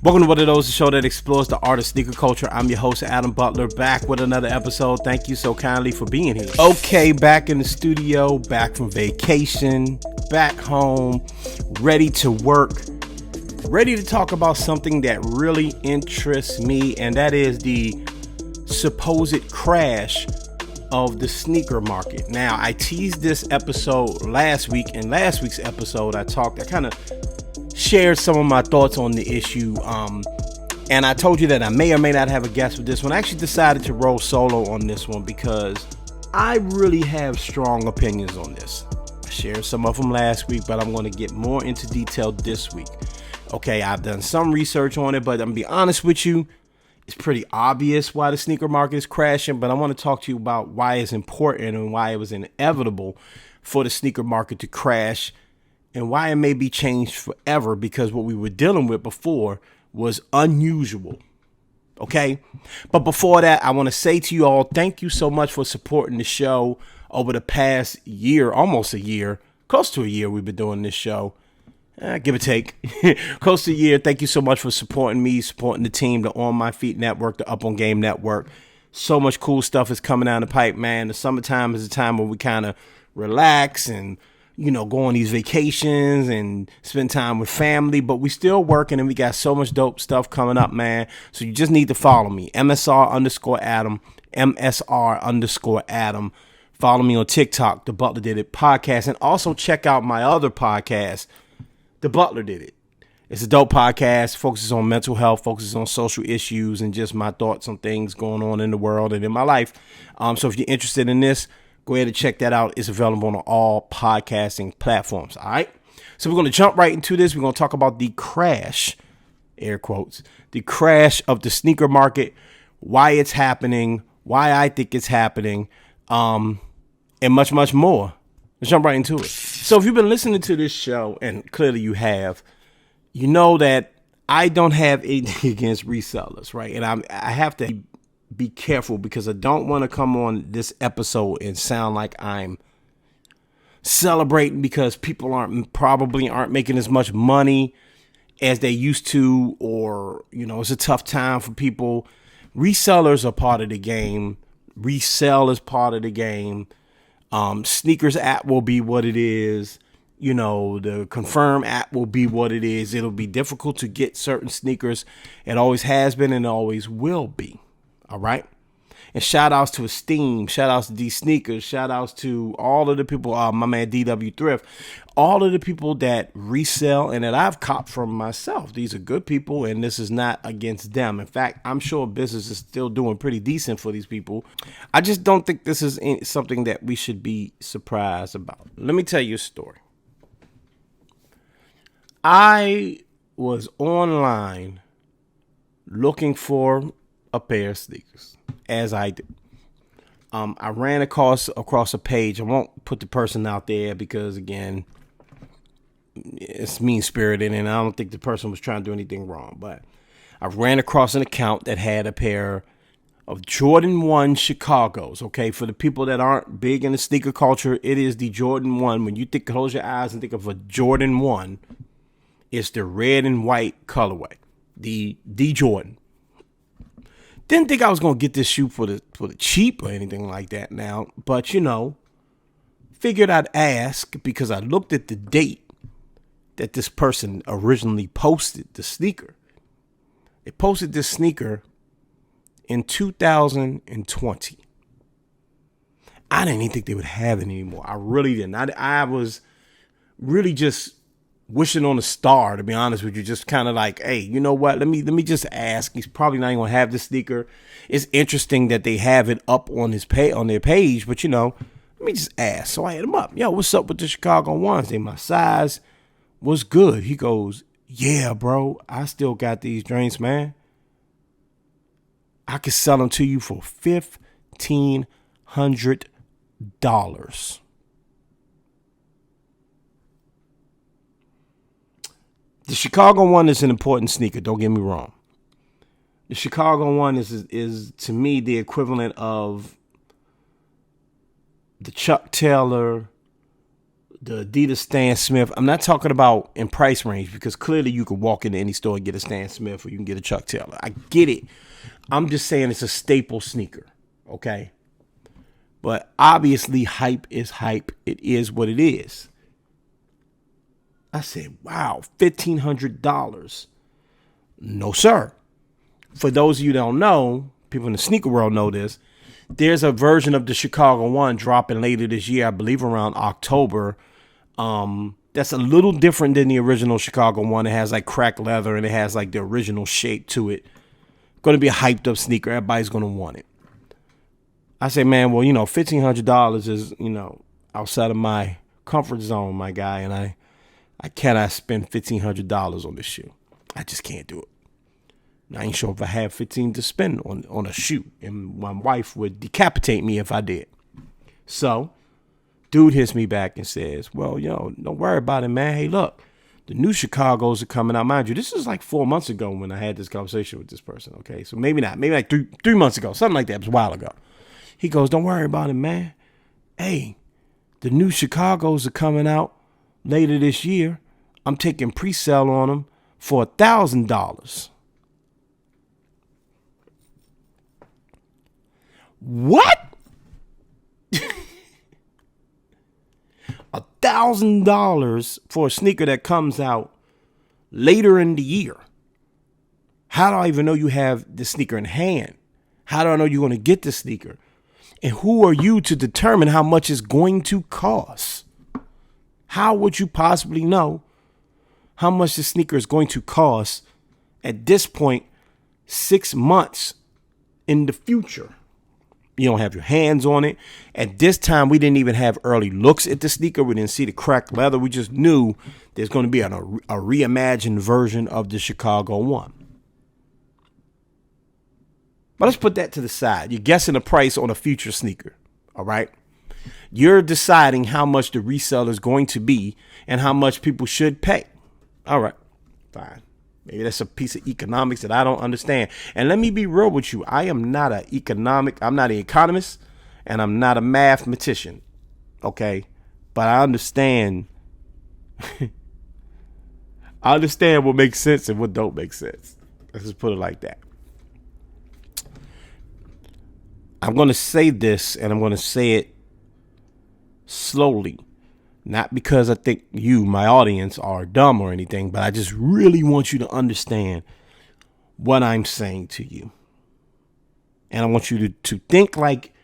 Welcome to What Are Those, the show that explores the art of sneaker culture. I'm your host, Adam Butler, back with another episode. Thank you so kindly for being here. Okay, back in the studio, back from vacation, back home, ready to work, ready to talk about something that really interests me, and that is the supposed crash of the sneaker market. Now, I teased this episode last week. In last week's episode, I kind of shared some of my thoughts on the issue, and I told you that I may or may not have a guest with this one. I actually decided to roll solo on this one because I really have strong opinions on this. I shared some of them last week, but I'm going to get more into detail this week. Okay, I've done some research on it, but I'm going to be honest with you, it's pretty obvious why the sneaker market is crashing, but I want to talk to you about why it's important and why it was inevitable for the sneaker market to crash, and why it may be changed forever, because what we were dealing with before was unusual. Okay? But before that, I want to say to you all, thank you so much for supporting the show over the past year, almost a year, close to a year we've been doing this show. Give or take. Close to a year. Thank you so much for supporting me, supporting the team, the OMFnetwork, the Up On Game Network. So much cool stuff is coming down the pipe, man. The summertime is a time where we kind of relax and go on these vacations and spend time with family, but we still working and we got so much dope stuff coming up, man. So you just need to follow me, MSR_Adam, MSR_Adam. Follow me on TikTok, The Butler Did It Podcast, and also check out my other podcast, The Butler Did It. It's a dope podcast, focuses on mental health, focuses on social issues, and just my thoughts on things going on in the world and in my life. So if you're interested in this, go ahead and check that out. It's available on all podcasting platforms. All right. So we're going to jump right into this. We're going to talk about the crash, air quotes, the crash of the sneaker market, why it's happening, why I think it's happening, and much, much more. Let's jump right into it. So if you've been listening to this show, and clearly you have, you know that I don't have anything against resellers, right? And I have to be careful because I don't want to come on this episode and sound like I'm celebrating because people probably aren't making as much money as they used to, or it's a tough time for people. Resellers are part of the game. Resell is part of the game. Sneakers app will be what it is. The Confirm app will be what it is. It'll be difficult to get certain sneakers. It always has been and always will be. All right. And shout outs to Esteem. Shout outs to D Sneakers. Shout outs to all of the people, my man DW Thrift, all of the people that resell and that I've copped from myself. These are good people, and this is not against them. In fact, I'm sure business is still doing pretty decent for these people. I just don't think this is something that we should be surprised about. Let me tell you a story. I was online looking for a pair of sneakers, as I do. I ran across a page. I won't put the person out there because, again, it's mean-spirited, and I don't think the person was trying to do anything wrong. But I ran across an account that had a pair of Jordan 1 Chicagos. Okay, for the people that aren't big in the sneaker culture, it is the Jordan 1. When you close your eyes and think of a Jordan 1, it's the red and white colorway, the Jordan. Didn't think I was going to get this shoe for the cheap or anything like that now. But, figured I'd ask because I looked at the date that this person originally posted the sneaker. They posted this sneaker in 2020. I didn't even think they would have it anymore. I really didn't. I was really just wishing on a star, to be honest with you, just kind of like, hey, you know what? Let me just ask. He's probably not even gonna have this sneaker. It's interesting that they have it up on their page, but let me just ask. So I hit him up. Yo, what's up with the Chicago ones? They my size. What's good? He goes, yeah, bro. I still got these drinks, man. I could sell them to you for $1,500. The Chicago one is an important sneaker. Don't get me wrong. The Chicago one is to me the equivalent of the Chuck Taylor the Adidas Stan Smith. I'm not talking about in price range, because clearly you can walk into any store and get a Stan Smith, or you can get a Chuck Taylor. I get it. I'm just saying it's a staple sneaker, okay? But obviously hype is hype. It is what it is. I said, wow, $1,500. No, sir. For those of you that don't know, people in the sneaker world know this. There's a version of the Chicago 1 dropping later this year, I believe around October. That's a little different than the original Chicago 1. It has like cracked leather and it has like the original shape to it. Going to be a hyped up sneaker. Everybody's going to want it. I say, man, well, $1,500 is, outside of my comfort zone, my guy. And I cannot spend $1,500 on this shoe. I just can't do it. I ain't sure if I have 15 to spend on a shoe, and my wife would decapitate me if I did. So, dude hits me back and says, well, don't worry about it, man. Hey, look, the new Chicagos are coming out. Mind you, this is like 4 months ago when I had this conversation with this person, okay? So maybe not. Maybe like three months ago, something like that. It was a while ago. He goes, don't worry about it, man. Hey, the new Chicagos are coming out later this year. I'm taking pre-sale on them for $1,000. What? $1,000 for a sneaker that comes out later in the year. How do I even know you have the sneaker in hand? How do I know you're going to get the sneaker? And who are you to determine how much it's going to cost? How would you possibly know how much the sneaker is going to cost at this point, 6 months in the future? You don't have your hands on it. At this time, we didn't even have early looks at the sneaker. We didn't see the cracked leather. We just knew there's going to be a reimagined version of the Chicago 1. But let's put that to the side. You're guessing the price on a future sneaker. All right. You're deciding how much the resale is going to be and how much people should pay. All right. Fine. Maybe that's a piece of economics that I don't understand. And let me be real with you. I'm not an economist, and I'm not a mathematician. Okay. But I understand. I understand what makes sense and what don't make sense. Let's just put it like that. I'm going to say this, and I'm going to say it slowly. Not because I think you, my audience, are dumb or anything, but I just really want you to understand what I'm saying to you. And I want you to think like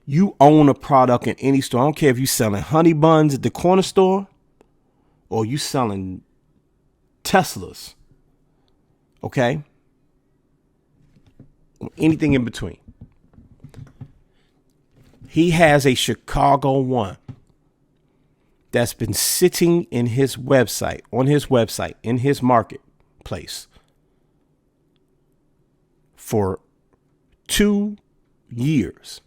you own a product in any store. I don't care if you're selling honey buns at the corner store or you selling Teslas. Okay? Anything in between. He has a Chicago 1 that's been sitting in his website, in his marketplace for 2 years.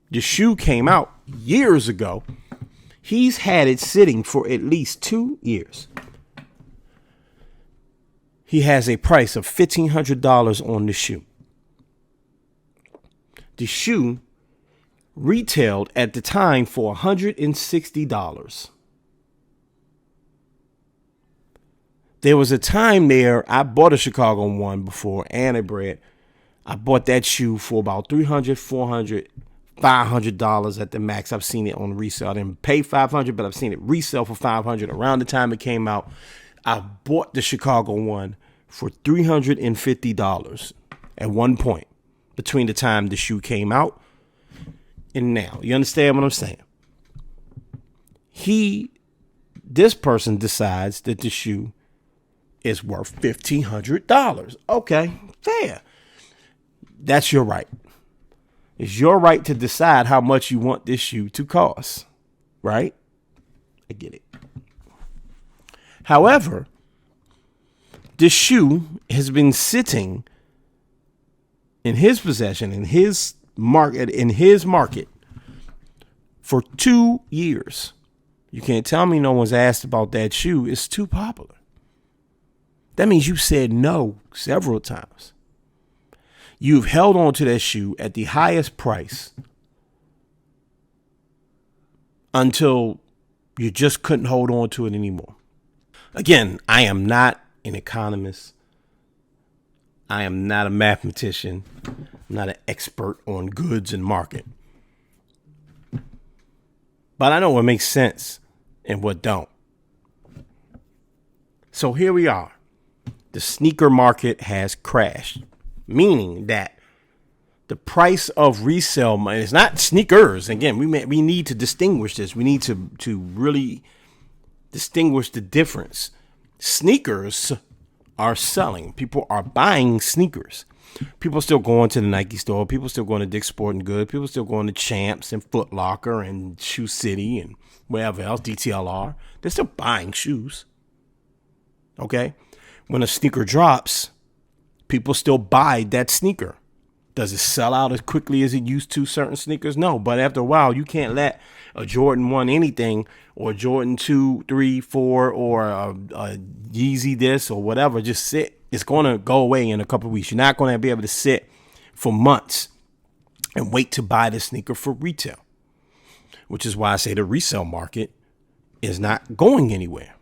The shoe came out years ago. He's had it sitting for at least 2 years. He has a price of $1,500 on the shoe. The shoe retailed at the time for $160. There was a time there, I bought a Chicago 1 before, and a bread. I bought that shoe for about $300, $400, $500 at the max. I've seen it on resale. I didn't pay $500, but I've seen it resell for $500. Around the time it came out, I bought the Chicago 1 for $350 at one point between the time the shoe came out and now. You understand what I'm saying? This person decides that the shoe is worth $1,500. Okay, fair. That's your right. It's your right to decide how much you want this shoe to cost, right? I get it. However, this shoe has been sitting in his possession, in his market for 2 years. You can't tell me no one's asked about that shoe. It's too popular. That means you said no several times. You've held on to that shoe at the highest price until you just couldn't hold on to it anymore. Again, I am not an economist. I am not a mathematician. I'm not an expert on goods and market. But I know what makes sense and what don't. So here we are. The sneaker market has crashed, meaning that the price of resale money, it's not sneakers. Again, we need to distinguish this. We need to really distinguish the difference. Sneakers are selling. People are buying sneakers. People still going to the Nike store. People still going to Dick's Sporting Goods. People still going to Champs and Foot Locker and Shoe City and wherever else, DTLR. They're still buying shoes. Okay? When a sneaker drops, people still buy that sneaker. Does it sell out as quickly as it used to certain sneakers? No, but after a while, you can't let a Jordan 1 anything or a Jordan 2, 3, 4 or a Yeezy this or whatever just sit. It's going to go away in a couple of weeks. You're not going to be able to sit for months and wait to buy the sneaker for retail, which is why I say the resale market is not going anywhere.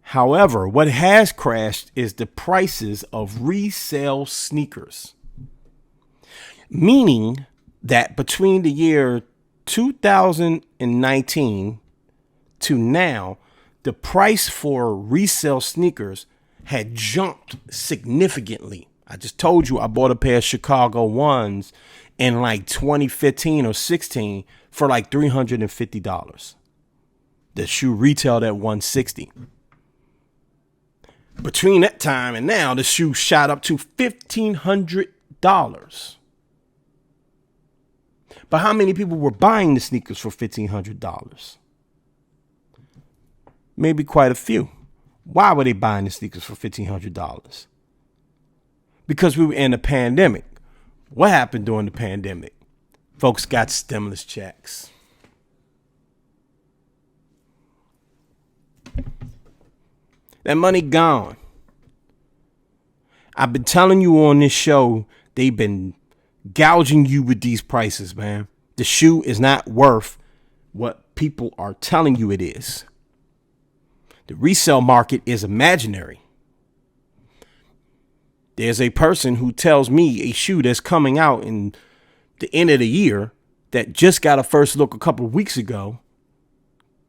However, what has crashed is the prices of resale sneakers. Meaning that between the year 2019 to now, the price for resale sneakers had jumped significantly. I just told you I bought a pair of Chicago 1s in like 2015 or 16 for like $350. The shoe retailed at $160. Between that time and now, the shoe shot up to $1,500. But how many people were buying the sneakers for $1,500? Maybe quite a few. Why were they buying the sneakers for $1,500? Because we were in a pandemic. What happened during the pandemic? Folks got stimulus checks. That money gone. I've been telling you on this show, they've been gouging you with these prices, man. The shoe is not worth what people are telling you it is. The resale market is imaginary. There's a person who tells me a shoe that's coming out in the end of the year that just got a first look a couple of weeks ago.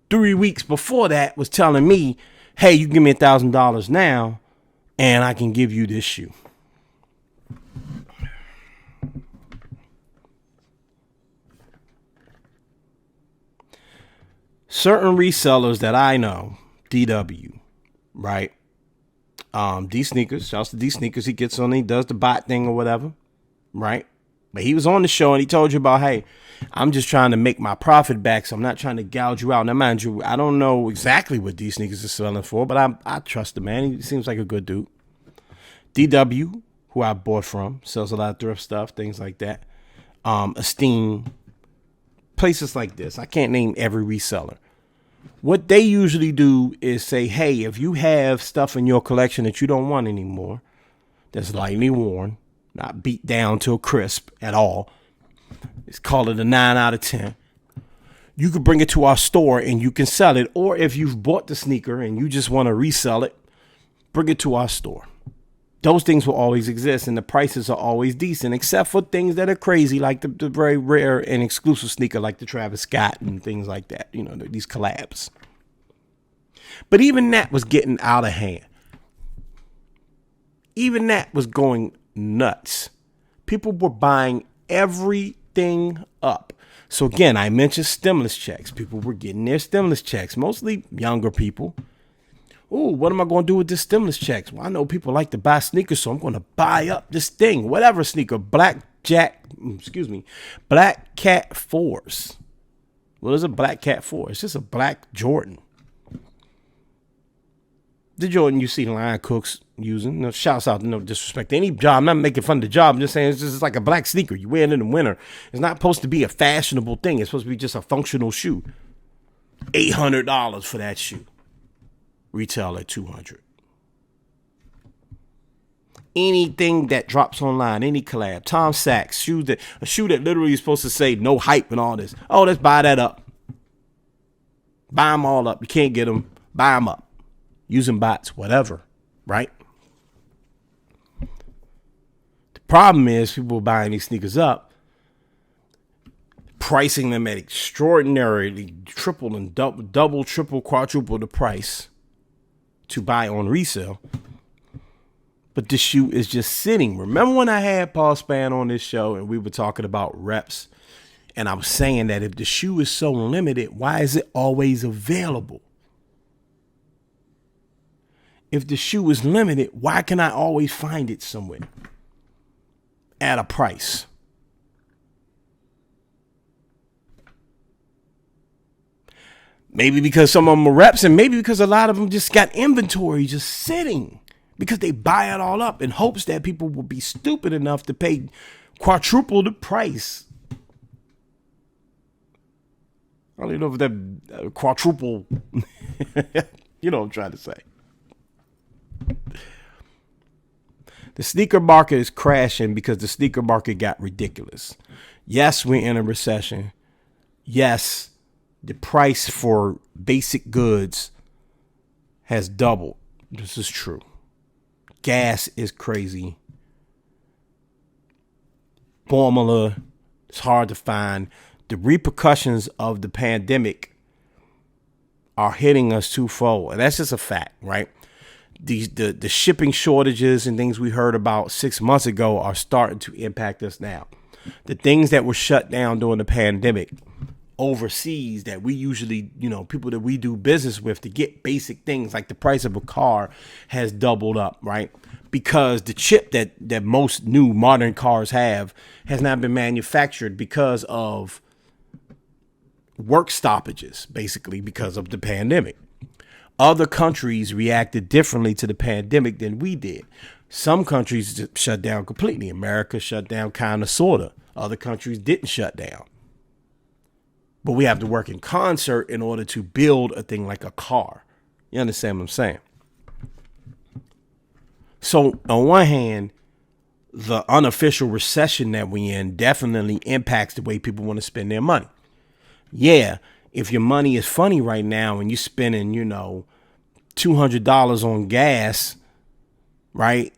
3 weeks before that was telling me, hey, you give me $1,000 now and I can give you this shoe. Certain resellers that I know, DW, right? D Sneakers, shouts to D Sneakers. He gets on, he does the bot thing or whatever, right? But he was on the show and he told you about, hey, I'm just trying to make my profit back, so I'm not trying to gouge you out. Now, mind you, I don't know exactly what D Sneakers is selling for, but I trust the man. He seems like a good dude. DW, who I bought from, sells a lot of thrift stuff, things like that. Esteem, places like this. I can't name every reseller. What they usually do is say, hey, if you have stuff in your collection that you don't want anymore, that's lightly worn, not beat down to a crisp at all, let's call it a 9 out of 10. You could bring it to our store and you can sell it. Or if you've bought the sneaker and you just want to resell it, bring it to our store. Those things will always exist and the prices are always decent, except for things that are crazy, like the very rare and exclusive sneaker like the Travis Scott and things like that, you know, these collabs. But even that was getting out of hand. Even that was going nuts. People were buying everything up. So again, I mentioned stimulus checks. People were getting their stimulus checks, mostly younger people. Oh, what am I going to do with this stimulus checks? Well, I know people like to buy sneakers, so I'm going to buy up this thing, whatever sneaker, Black Cat 4s. What is a Black Cat 4? It's just a black Jordan. The Jordan you see the line cooks using. No, shouts out, no disrespect to any job. I'm not making fun of the job. I'm just saying it's just like a black sneaker. You wear it in the winter. It's not supposed to be a fashionable thing. It's supposed to be just a functional shoe. $800 for that shoe. Retail at $200. Anything that drops online, any collab, Tom Sachs, a shoe that literally is supposed to say no hype and all this. Oh, let's buy that up. Buy them all up. You can't get them. Buy them up. Using bots, whatever, right? The problem is people buying these sneakers up, pricing them at extraordinarily triple and double, triple, quadruple the price to buy on resale. But the shoe is just sitting. Remember when I had Paul Spann on this show and we were talking about reps? And I was saying that if the shoe is so limited, why is it always available? If the shoe is limited, why can I always find it somewhere at a price? Maybe because some of them are reps, and maybe because a lot of them just got inventory just sitting because they buy it all up in hopes that people will be stupid enough to pay quadruple the price. I don't even know if that quadruple, you know what I'm trying to say. The sneaker market is crashing because the sneaker market got ridiculous. Yes, we're in a recession. Yes, the price for basic goods has doubled. This is true. Gas is crazy. Formula is hard to find. The repercussions of the pandemic are hitting us twofold. And that's just a fact, right? The shipping shortages and things we heard about 6 months ago are starting to impact us now. The things that were shut down during the pandemic overseas that we usually, people that we do business with to get basic things like the price of a car has doubled up, right? Because the chip that most new modern cars have has not been manufactured because of work stoppages, basically because of the pandemic. Other countries reacted differently to the pandemic than we did. Some countries just shut down completely. America shut down kind of, sort of. Other countries didn't shut down. But we have to work in concert in order to build a thing like a car. You understand what I'm saying? So on one hand, the unofficial recession that we're in definitely impacts the way people want to spend their money. Yeah, if your money is funny right now and you're spending, $200 on gas, right?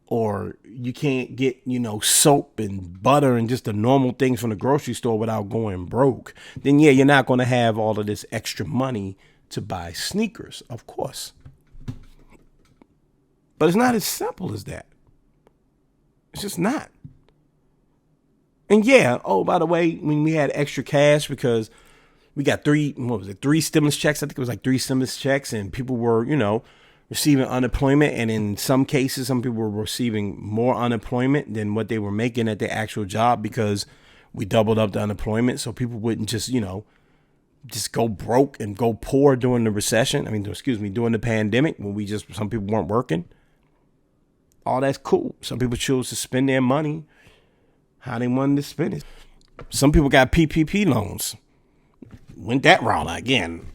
Or you can't get, soap and butter and just the normal things from the grocery store without going broke, then yeah, you're not going to have all of this extra money to buy sneakers, of course. But it's not as simple as that. It's just not. And yeah, oh, by the way, when we had extra cash because we got three stimulus checks. I think it was like 3 stimulus checks and people were, receiving unemployment. And in some cases, some people were receiving more unemployment than what they were making at their actual job because we doubled up the unemployment. So people wouldn't just, just go broke and go poor during the recession. During the pandemic when some people weren't working. All that's cool. Some people chose to spend their money how they wanted to spend it. Some people got PPP loans. Went that route again.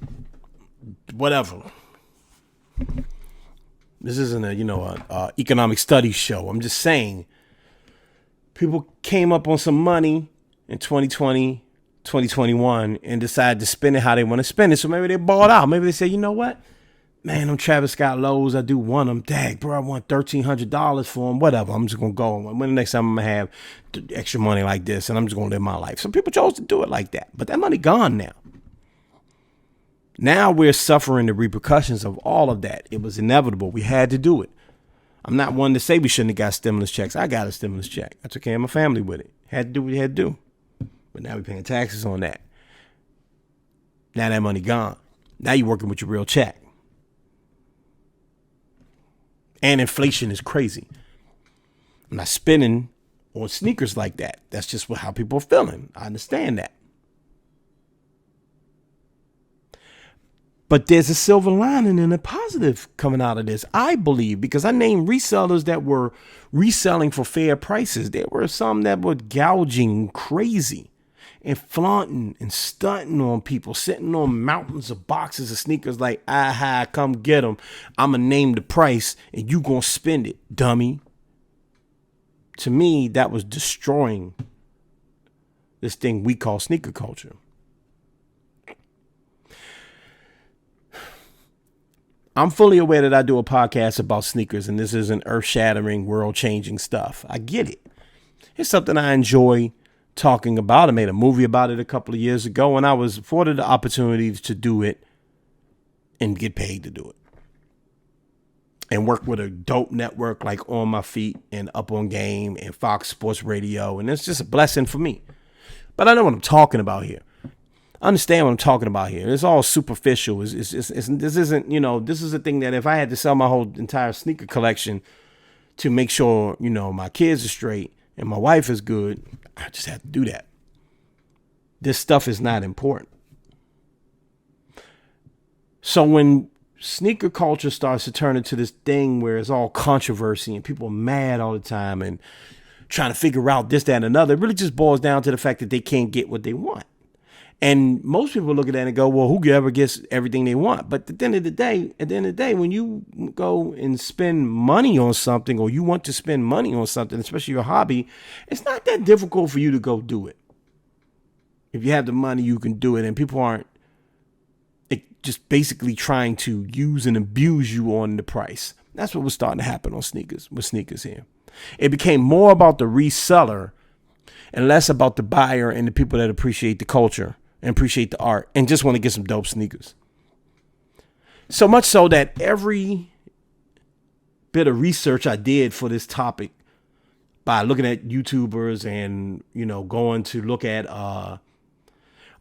Whatever. This isn't a economic studies show. I'm just saying people came up on some money in 2020, 2021 and decided to spend it how they want to spend it. So maybe they bought out. Maybe they say, you know what? Man, them Travis Scott lows, I do want them. Dang, bro, I want $1,300 for them. Whatever. I'm just going to go. When the next time I'm going to have extra money like this and I'm just going to live my life. Some people chose to do it like that. But that money gone now. Now we're suffering the repercussions of all of that. It was inevitable. We had to do it. I'm not one to say we shouldn't have got stimulus checks. I got a stimulus check. I took care of my family with it. Had to do what we had to do. But now we're paying taxes on that. Now that money gone. Now you're working with your real check. And inflation is crazy. I'm not spending on sneakers like that. That's just how people are feeling. I understand that. But there's a silver lining and a positive coming out of this, I believe, because I named resellers that were reselling for fair prices. There were some that were gouging crazy and flaunting and stunting on people, sitting on mountains of boxes of sneakers like, aha, come get them. I'm going to name the price and you going to spend it, dummy. To me, that was destroying this thing we call sneaker culture. I'm fully aware that I do a podcast about sneakers and this isn't earth-shattering, world-changing stuff. I get it. It's something I enjoy talking about. I made a movie about it a couple of years ago, and I was afforded the opportunity to do it and get paid to do it. And work with a dope network like On My Feet and Up on Game and Fox Sports Radio. And it's just a blessing for me. But I know what I'm talking about here. I understand what I'm talking about here. It's all superficial. This isn't, this is a thing that if I had to sell my whole entire sneaker collection to make sure, my kids are straight and my wife is good, I just have to do that. This stuff is not important. So when sneaker culture starts to turn into this thing where it's all controversy and people are mad all the time and trying to figure out this, that, and another, it really just boils down to the fact that they can't get what they want. And most people look at that and go, well, who ever gets everything they want? But at the end of the day, when you go and spend money on something, or you want to spend money on something, especially your hobby, it's not that difficult for you to go do it. If you have the money, you can do it. And people aren't just basically trying to use and abuse you on the price. That's what was starting to happen with sneakers here. It became more about the reseller and less about the buyer and the people that appreciate the culture and appreciate the art and just want to get some dope sneakers. So much so that every bit of research I did for this topic by looking at YouTubers and, going to look at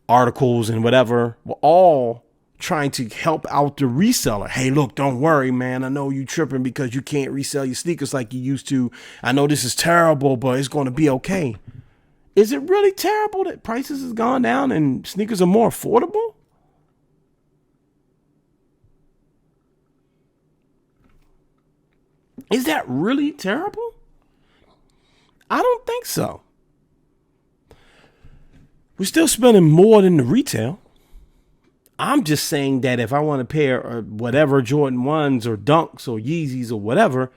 articles and whatever, were all trying to help out the reseller. Hey, look, don't worry, man. I know you tripping because you can't resell your sneakers like you used to. I know this is terrible, but it's going to be okay. Is it really terrible that prices has gone down and sneakers are more affordable? Is that really terrible? I don't think so. We're still spending more than the retail. I'm just saying that if I want a pair of whatever Jordan 1s or Dunks or Yeezys or whatever,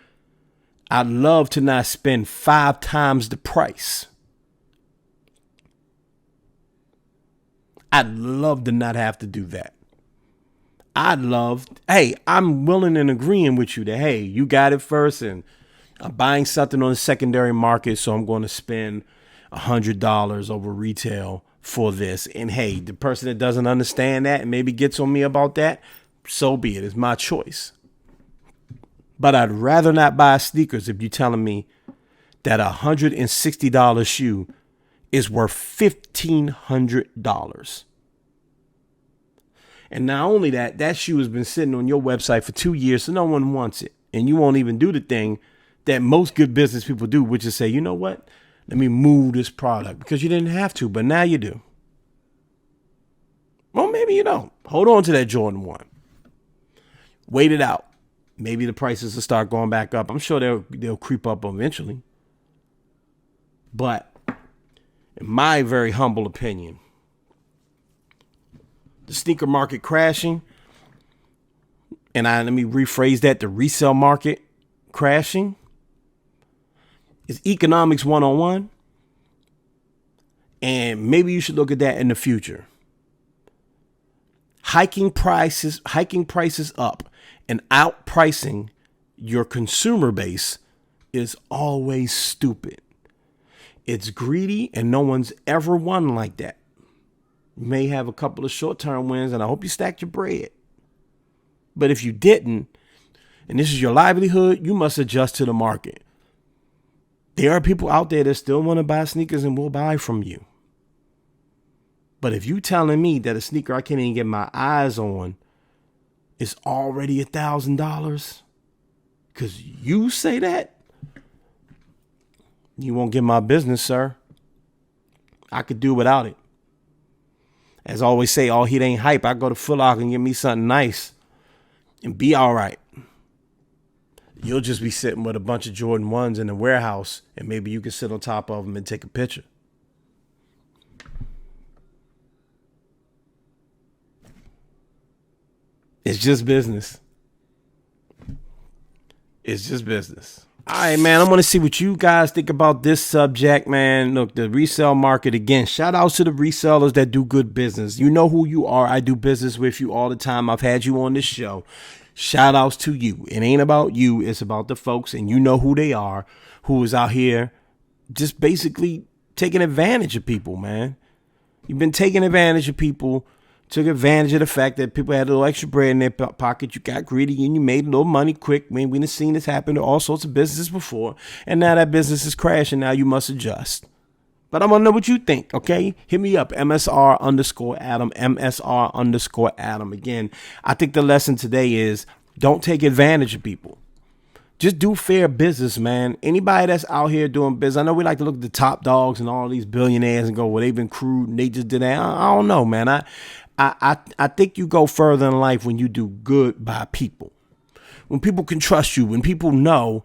I'd love to not spend 5 times the price. I'd love to not have to do that. I'm willing and agreeing with you that, hey, you got it first and I'm buying something on the secondary market, so I'm going to spend $100 over retail for this. And hey, the person that doesn't understand that and maybe gets on me about that, so be it. It's my choice. But I'd rather not buy sneakers if you're telling me that $160 shoe is worth $1,500. And not only that, that shoe has been sitting on your website for 2 years, so no one wants it. And you won't even do the thing that most good business people do, which is say, you know what? Let me move this product, because you didn't have to, but now you do. Well, maybe you don't. Hold on to that Jordan 1. Wait it out. Maybe the prices will start going back up. I'm sure they'll creep up eventually. But in my very humble opinion, the sneaker market crashing, and let me rephrase that, the resale market crashing, is economics 101. And maybe you should look at that in the future. Hiking prices up and outpricing your consumer base is always stupid. It's greedy, and no one's ever won like that. You may have a couple of short-term wins, and I hope you stacked your bread. But if you didn't, and this is your livelihood, you must adjust to the market. There are people out there that still want to buy sneakers and will buy from you. But if you telling me that a sneaker I can't even get my eyes on is already $1,000 because you say that, you won't get my business, sir. I could do without it. As I always say, all heat ain't hype. I go to Foot Locker and get me something nice and be all right. You'll just be sitting with a bunch of Jordan 1s in the warehouse, and maybe you can sit on top of them and take a picture. It's just business. It's just business. All right, man, I want to see what you guys think about this subject, man. Look, the resale market, again, shout outs to the resellers that do good business. You know who you are. I do business with you all the time. I've had you on this show. Shout outs to you. It ain't about you. It's about the folks, and you know who they are, who is out here just basically taking advantage of people, man. You've been taking advantage of people. Took advantage of the fact that people had a little extra bread in their pocket. You got greedy and you made a little money quick. Man, we done seen this happen to all sorts of businesses before. And now that business is crashing. Now you must adjust. But I want to know what you think, okay? Hit me up, MSR_Adam, MSR_Adam. Again, I think the lesson today is don't take advantage of people. Just do fair business, man. Anybody that's out here doing business, I know we like to look at the top dogs and all these billionaires and go, well, they've been crude and they just did that. I don't know, man. I think you go further in life when you do good by people. When people can trust you, when people know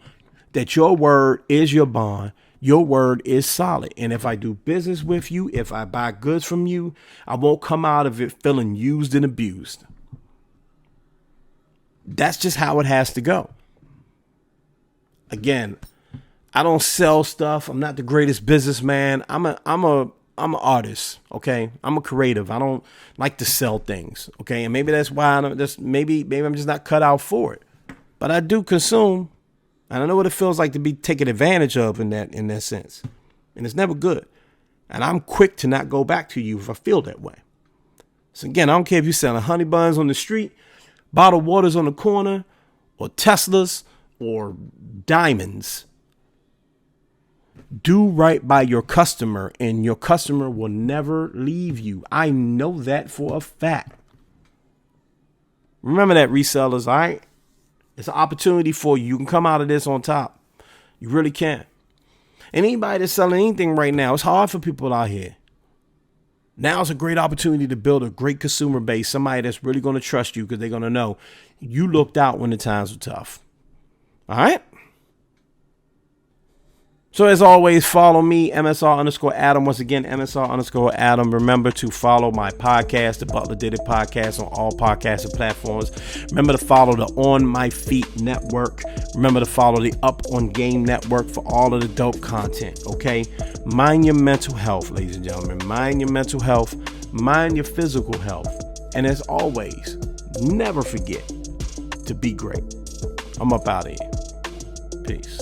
that your word is your bond, your word is solid. And if I do business with you, if I buy goods from you, I won't come out of it feeling used and abused. That's just how it has to go. Again, I don't sell stuff. I'm not the greatest businessman. I'm an artist. Okay, I'm a creative. I don't like to sell things. Okay, and maybe that's why maybe I'm just not cut out for it. But I do consume, and I know what it feels like to be taken advantage of in that sense, and it's never good. And I'm quick to not go back to you if I feel that way. So again, I don't care if you're selling honey buns on the street, bottled waters on the corner, or Teslas, or diamonds. Do right by your customer, and your customer will never leave you. I know that for a fact. Remember that, resellers, all right? It's an opportunity for you. You can come out of this on top. You really can. And anybody that's selling anything right now, it's hard for people out here. Now's a great opportunity to build a great consumer base, somebody that's really going to trust you because they're going to know you looked out when the times were tough. All right. So as always, follow me, MSR_Adam. Once again, MSR_Adam. Remember to follow my podcast, the Butler Did It podcast, on all podcasting platforms. Remember to follow the On My Feet network. Remember to follow the Up on Game network for all of the dope content. Okay. Mind your mental health, ladies and gentlemen. Mind your mental health. Mind your physical health. And as always, never forget to be great. I'm up out of here. Peace.